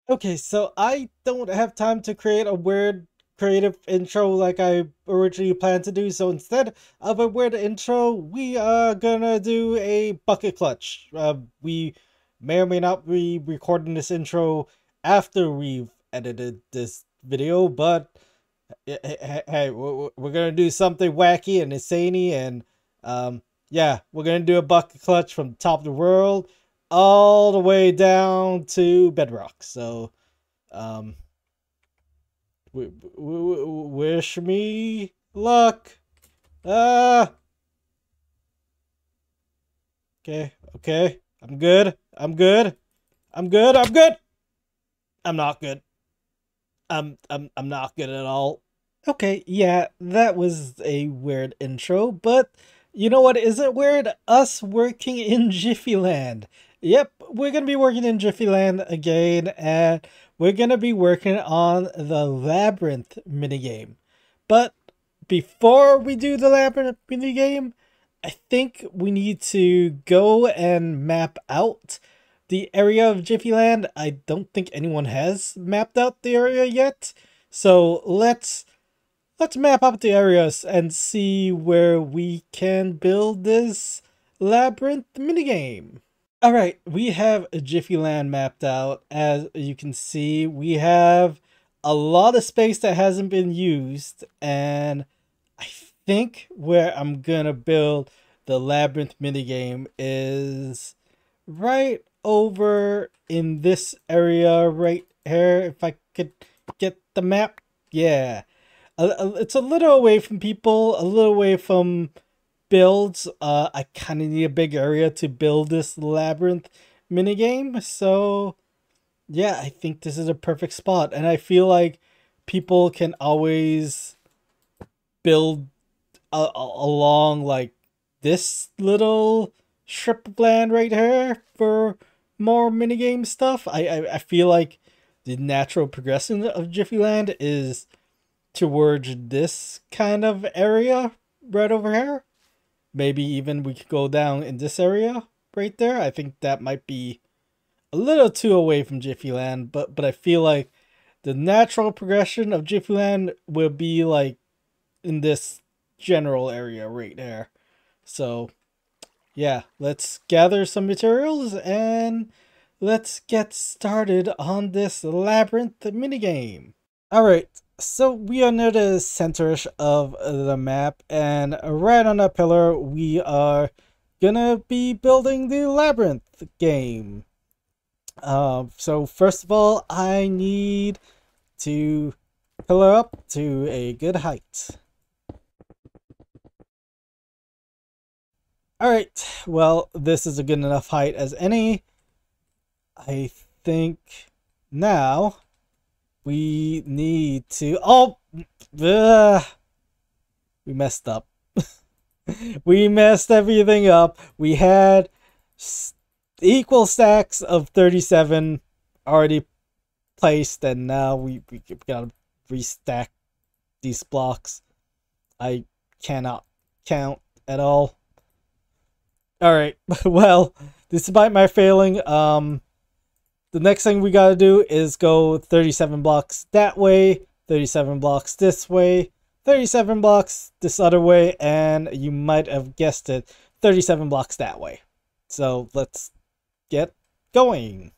Okay, so I don't have time to create a weird creative intro like I originally planned to do. So instead of a weird intro, we are gonna do a bucket clutch. We may or may not be recording this intro after we've edited this video, but hey, we're gonna do something wacky and insane, and yeah, we're gonna do a bucket clutch from the top of the world all the way down to bedrock. So um, wish me luck. Ah, okay, okay. I'm good. I'm good. I'm good. I'm good. I'm not good. I'm not good at all. Okay, yeah, that was a weird intro, but you know what isn't weird? Us working in Jiffyland. Yep, we're gonna be working in Jiffyland again, and we're gonna be working on the Labyrinth minigame. But before we do the Labyrinth minigame, I think we need to go and map out the area of Jiffyland. I don't think anyone has mapped out the area yet, so let's map up the areas and see where we can build this labyrinth minigame. Alright, we have Jiffyland mapped out. As you can see, we have a lot of space that hasn't been used, and I think where I'm gonna build the labyrinth minigame is right over in this area right here. If I could get the map. Yeah. It's a little away from people, a little away from builds. I kind of need a big area to build this labyrinth minigame. So, yeah, I think this is a perfect spot. And I feel like people can always build along like this little strip of land right here for more minigame stuff. I feel like the natural progression of Jiffyland is towards this kind of area right over here. Maybe even we could go down in this area right there. I think that might be a little too away from Jiffyland, but I feel like the natural progression of Jiffyland will be like in this general area right there. So yeah, let's gather some materials and let's get started on this labyrinth minigame. Alright, so we are near the center of the map, and right on that pillar we are gonna be building the labyrinth game. So first of all, I need to pillar up to a good height. Alright, well, this is a good enough height as any. I think now we need to... Oh! We messed up. We messed everything up. We had equal stacks of 37 already placed, and now we gotta restack these blocks. I cannot count at all. Alright, well, despite my failing, the next thing we gotta do is go 37 blocks that way, 37 blocks this way, 37 blocks this other way, and you might have guessed it, 37 blocks that way. So let's get going.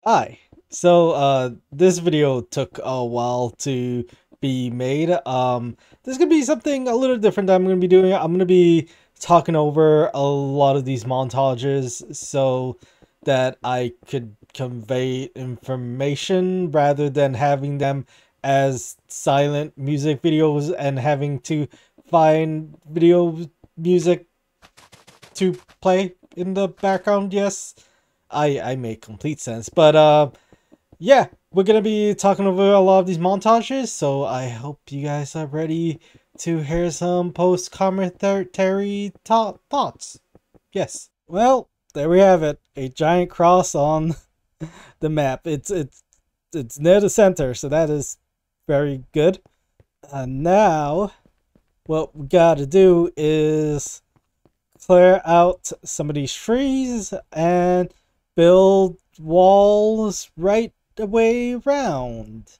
Hi. So this video took a while to be made. There's gonna be something a little different that I'm gonna be doing. I'm gonna be talking over a lot of these montages so that I could convey information rather than having them as silent music videos and having to find video music to play in the background. Yes, I make complete sense. But yeah, we're gonna be talking over a lot of these montages, so I hope you guys are ready to hear some post-commentary thoughts. Yes. Well, there we have it. A giant cross on the map. It's near the center, so that is very good. Now, what we gotta do is clear out some of these trees and build walls right way around.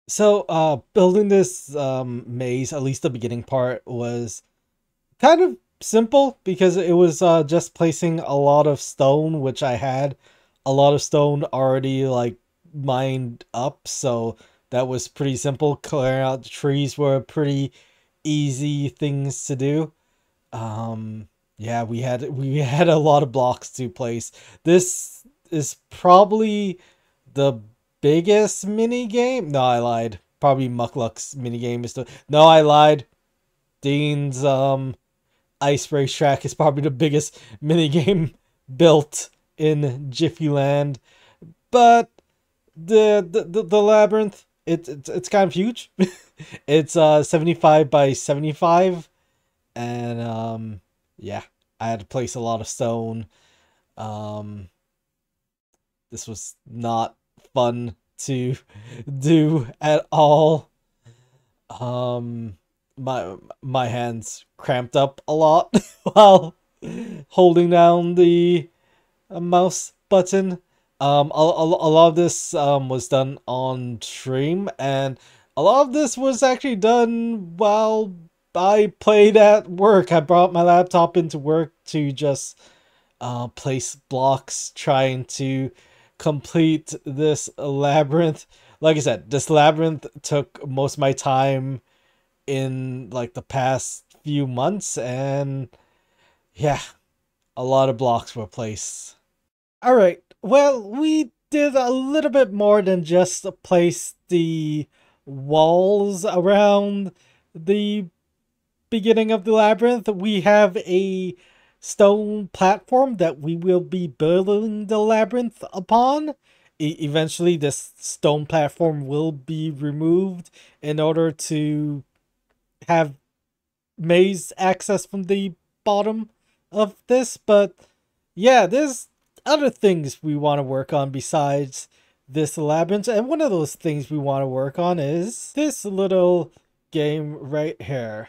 So, building this maze, at least the beginning part, was kind of simple because it was just placing a lot of stone, which I had a lot of stone already like mined up, so that was pretty simple. Clearing out the trees were pretty easy things to do. Yeah, we had a lot of blocks to place. This is probably the biggest mini game. No, I lied. Probably Muckluck's mini game is the. No, I lied. Dean's ice racetrack is probably the biggest mini game built in Jiffyland. But the labyrinth, it's kind of huge. It's 75 by 75, and yeah, I had to place a lot of stone. Um, this was not fun to do at all. Um, my hands cramped up a lot while holding down the mouse button. A lot of this was done on stream, and a lot of this was actually done while I played at work. I brought my laptop into work to just place blocks, trying to complete this labyrinth. Like I said, this labyrinth took most of my time in like the past few months, and yeah, a lot of blocks were placed. All right. Well, we did a little bit more than just place the walls around the beginning of the labyrinth. We have a stone platform that we will be building the labyrinth upon. Eventually, this stone platform will be removed in order to have maze access from the bottom of this. But yeah, there's other things we want to work on besides this labyrinth, and one of those things we want to work on is this little game right here.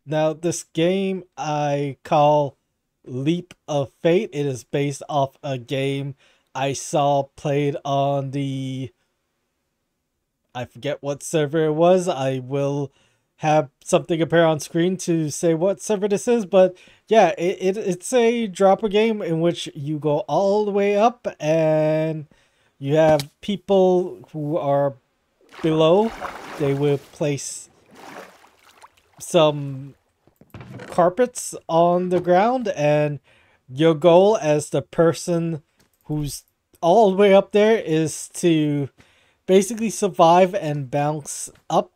Now, this game I call Leap of Fate. It is based off a game I saw played on the, I forget what server it was. I will have something appear on screen to say what server this is, but yeah, it's a dropper game in which you go all the way up and you have people who are below. They will place some carpets on the ground, and your goal as the person who's all the way up there is to basically survive and bounce up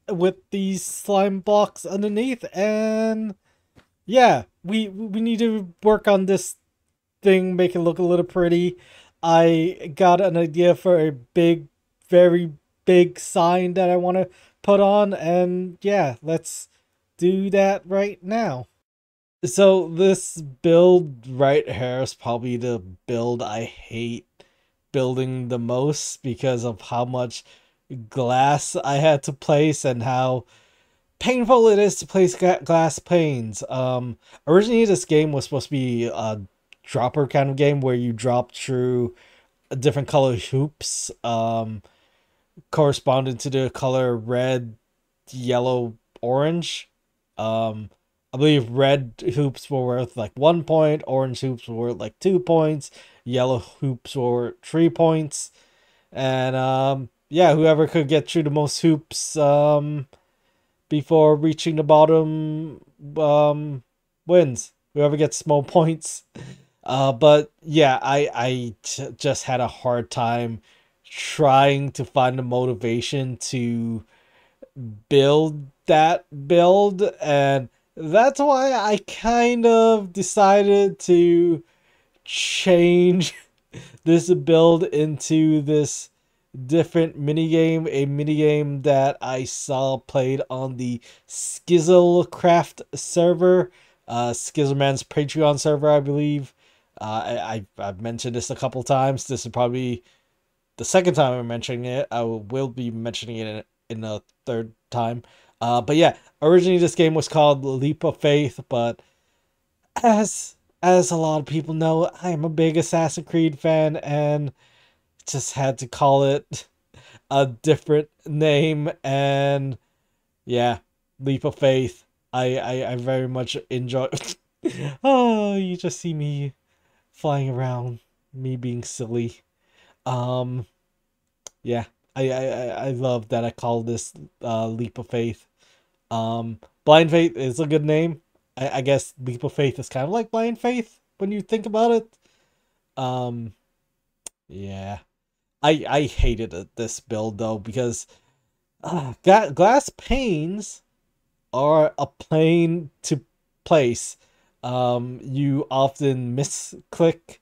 with these slime blocks underneath. And yeah, we need to work on this thing, make it look a little pretty. I got an idea for a big, very big sign that I want to put on, and yeah, let's do that right now. So this build right here is probably the build I hate building the most because of how much glass I had to place and how painful it is to place glass panes. Originally this game was supposed to be a dropper kind of game where you drop through different color hoops, corresponding to the color red, yellow, orange. I believe red hoops were worth like 1 point, orange hoops were worth like 2 points, yellow hoops were 3 points, and yeah, whoever could get through the most hoops before reaching the bottom wins. Whoever gets more points. But yeah, I just had a hard time trying to find the motivation to build that build, and that's why I kind of decided to change this build into this different minigame, a minigame that I saw played on the Skizzlecraft server, Skizzleman's Patreon server, I believe. I've mentioned this a couple times. This is probably the second time I'm mentioning it. I will be mentioning it in a third time. But yeah, originally this game was called Leap of Faith, but as a lot of people know, I am a big Assassin's Creed fan, and just had to call it a different name. And yeah, Leap of Faith. I very much enjoy. Oh, you just see me flying around, me being silly. Um, yeah, I love that I call this Leap of Faith. Blind Faith is a good name. I guess Leap of Faith is kind of like Blind Faith when you think about it. Um, yeah, I hated this build though because glass panes are a pain to place. You often misclick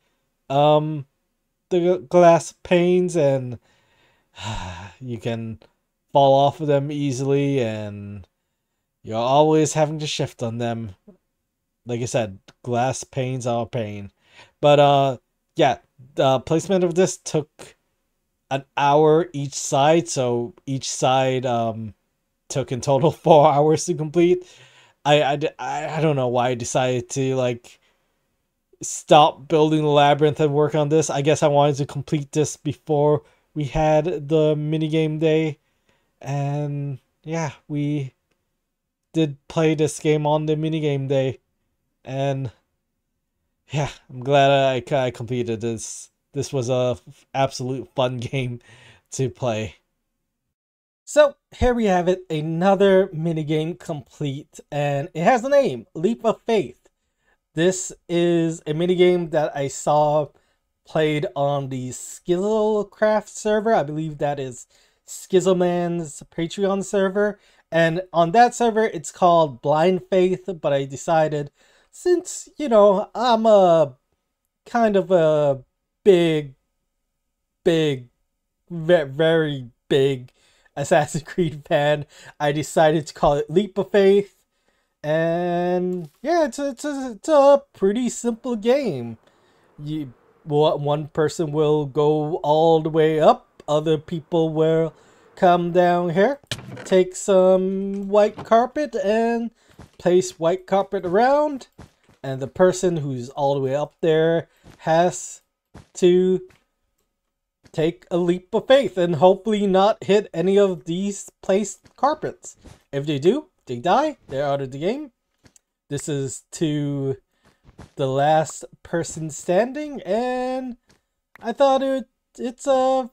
the glass panes and you can fall off of them easily, and you're always having to shift on them. Like I said, glass panes are a pain. But yeah, the placement of this took an hour each side, so each side took in total 4 hours to complete. I don't know why I decided to like stop building the labyrinth and work on this. I guess I wanted to complete this before we had the minigame day. And yeah, we did play this game on the minigame day. And yeah, I'm glad I completed this. This was a absolute fun game to play. So here we have it, another minigame complete, and it has a name, Leap of Faith. This is a minigame that I saw played on the Skizzlecraft server. I believe that is Skizzleman's Patreon server. And on that server, it's called Blind Faith, but I decided, since, you know, I'm a kind of a big, very big Assassin's Creed fan, I decided to call it Leap of Faith. And yeah, it's a pretty simple game. One person will go all the way up, other people will come down here, take some white carpet and place white carpet around, and the person who's all the way up there has to take a leap of faith and hopefully not hit any of these placed carpets. If they do, they die, they're out of the game. This is to the last person standing, and I thought it's a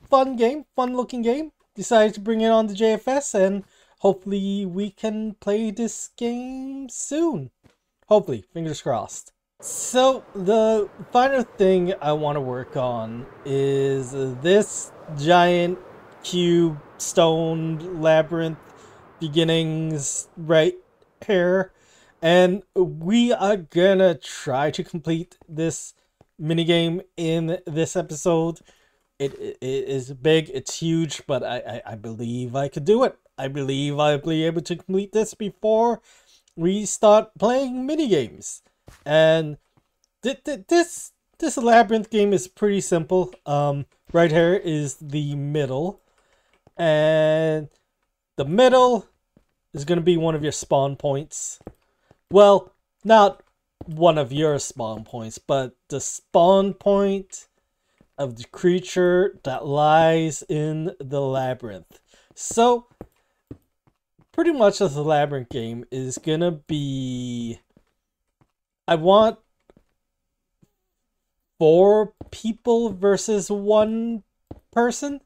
fun game, fun looking game. Decided to bring it on the JFS, and hopefully we can play this game soon. Hopefully, fingers crossed. So the final thing I want to work on is this giant cube stone labyrinth beginnings right here, and we are gonna try to complete this minigame in this episode. It is big, it's huge, but I believe I could do it. I believe I'll be able to complete this before we start playing minigames. And this labyrinth game is pretty simple. Right here is the middle, and the middle is going to be one of your spawn points. Well, not one of your spawn points, but the spawn point of the creature that lies in the labyrinth. So pretty much the labyrinth game is gonna be, I want 4 people versus 1 person.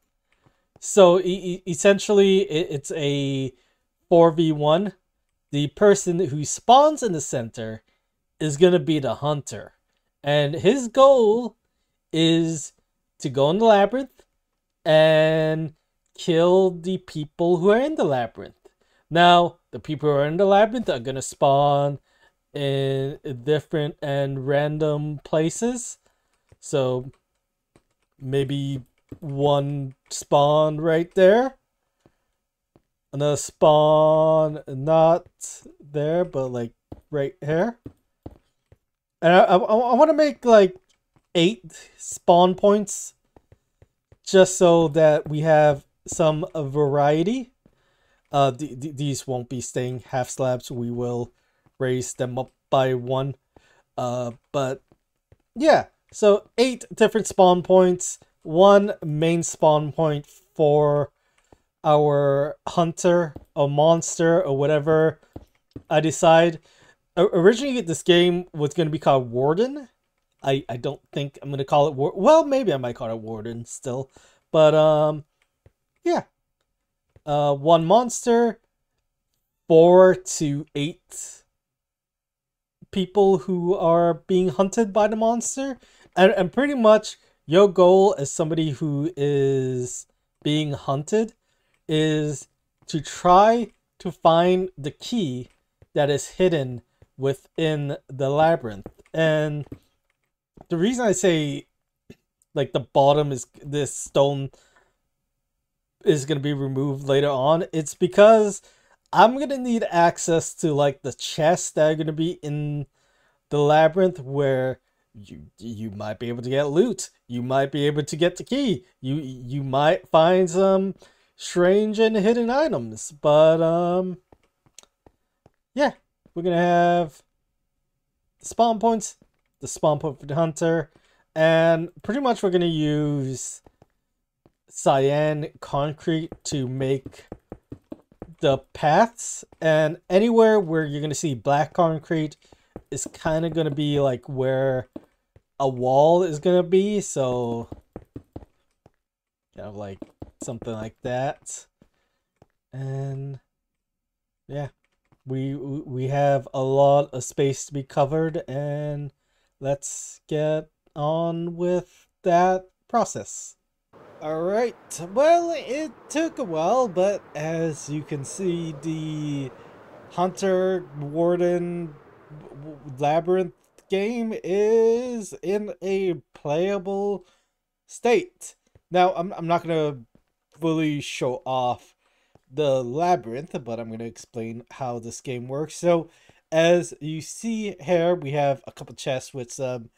So essentially it's a 4v1. The person who spawns in the center is gonna be the hunter, and his goal is to go in the labyrinth and kill the people who are in the labyrinth. Now, the people who are in the labyrinth are gonna spawn in different and random places. So maybe one spawn right there, another spawn not there, but like right here. And I want to make like 8 spawn points, just so that we have some variety. These won't be staying half slabs. We will raise them up by 1. But yeah, so 8 different spawn points, one main spawn point for our hunter or monster or whatever I decide. Originally, this game was going to be called Warden. I don't think I'm going to call it well, maybe I might call it Warden still. But, yeah. One monster, 4 to 8 people who are being hunted by the monster. And pretty much your goal as somebody who is being hunted is to try to find the key that is hidden within the labyrinth. And the reason I say like the bottom is this stone is going to be removed later on, it's because I'm going to need access to like the chests that are going to be in the labyrinth where you might be able to get loot. You might be able to get the key. You might find some strange and hidden items. But yeah, we're going to have the spawn points, the spawn point for the hunter, and pretty much we're going to use cyan concrete to make the paths, and anywhere where you're going to see black concrete is kind of going to be like where a wall is going to be, so kind of like something like that. And yeah, we have a lot of space to be covered, and let's get on with that process. Alright, well, it took a while, but as you can see, the Hunter Warden Labyrinth game is in a playable state. Now, I'm not going to fully show off the labyrinth, but I'm going to explain how this game works. So, as you see here, we have a couple chests with some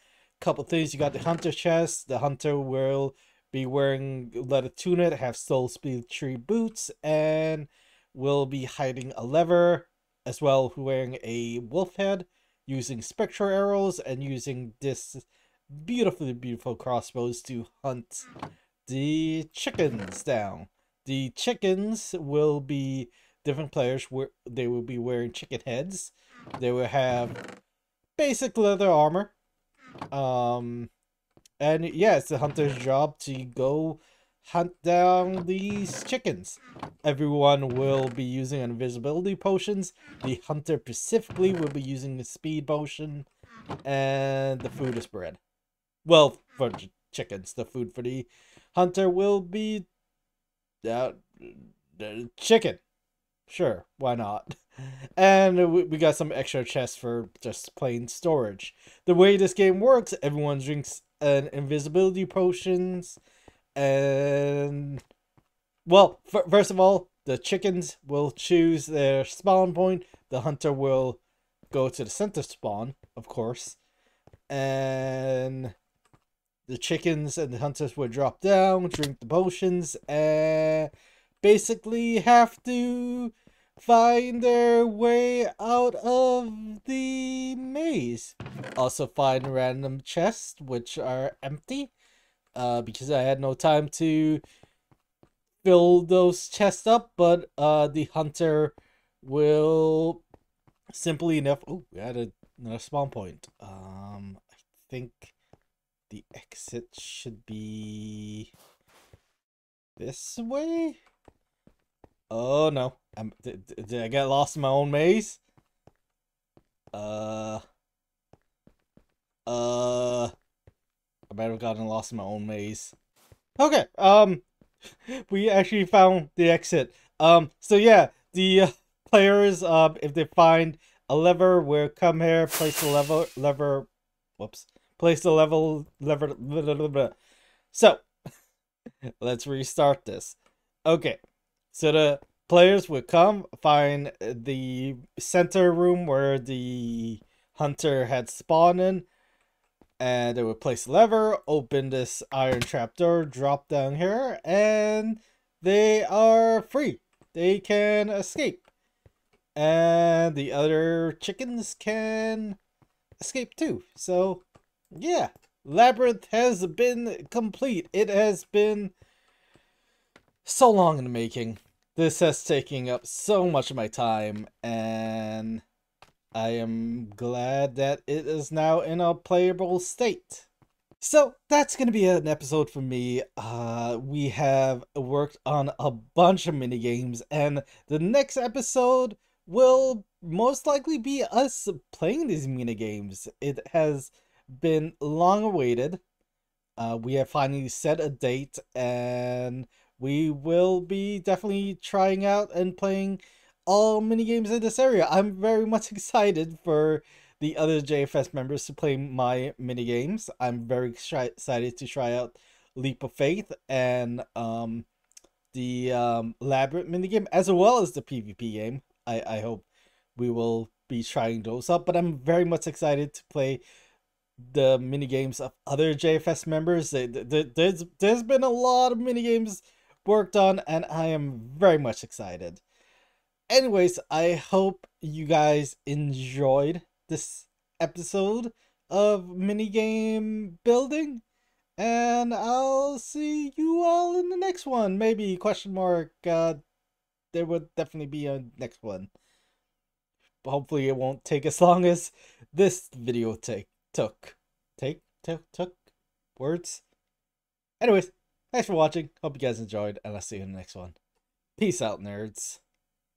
couple things. You got the hunter chest. The hunter will be wearing leather tunic, have soul speed tree boots, and will be hiding a lever, as well wearing a wolf head, using spectral arrows, and using this beautiful crossbows to hunt the chickens down. The chickens will be different players where they will be wearing chicken heads. They will have basic leather armor. And yeah, it's the hunter's job to go hunt down these chickens. Everyone will be using invisibility potions. The hunter specifically will be using the speed potion. And the food is bread. Well, for chickens. The food for the hunter will be the chicken. Sure, why not? And we got some extra chests for just plain storage. The way this game works, everyone drinks an invisibility potions, and well, first of all, the chickens will choose their spawn point. The hunter will go to the center spawn, of course, and the chickens and the hunters will drop down, drink the potions, and basically have to find their way out of the maze. Also find random chests which are empty, because I had no time to fill those chests up, but the hunter will simply enough. Oh, we had another spawn point. I think the exit should be this way. Oh no. Did I get lost in my own maze? I might have gotten lost in my own maze. Okay, we actually found the exit. So yeah, the players, if they find a lever, will come here, place the lever, whoops, place the lever, blah, blah, blah, blah. So, let's restart this. Okay, so the players would come, find the center room where the hunter had spawned in, and they would place the lever, open this iron trapdoor, drop down here, and they are free. They can escape. And the other chickens can escape too. So, yeah. Labyrinth has been complete. It has been so long in the making. This has taken up so much of my time, and I am glad that it is now in a playable state. So that's gonna be an episode for me. We have worked on a bunch of mini games, and the next episode will most likely be us playing these mini games. It has been long awaited. We have finally set a date, and we will be definitely trying out and playing all mini games in this area. I'm very much excited for the other JFS members to play my mini games. I'm very excited to try out Leap of Faith and the Labyrinth mini game, as well as the PvP game. I hope we will be trying those up, but I'm very much excited to play the mini games of other JFS members. There's been a lot of mini games worked on, and I am very much excited. Anyways, I hope you guys enjoyed this episode of minigame building, and I'll see you all in the next one. Maybe question mark. There would definitely be a next one. Hopefully, it won't take as long as this video took words. Anyways, thanks for watching. Hope you guys enjoyed, and I'll see you in the next one. Peace out, nerds.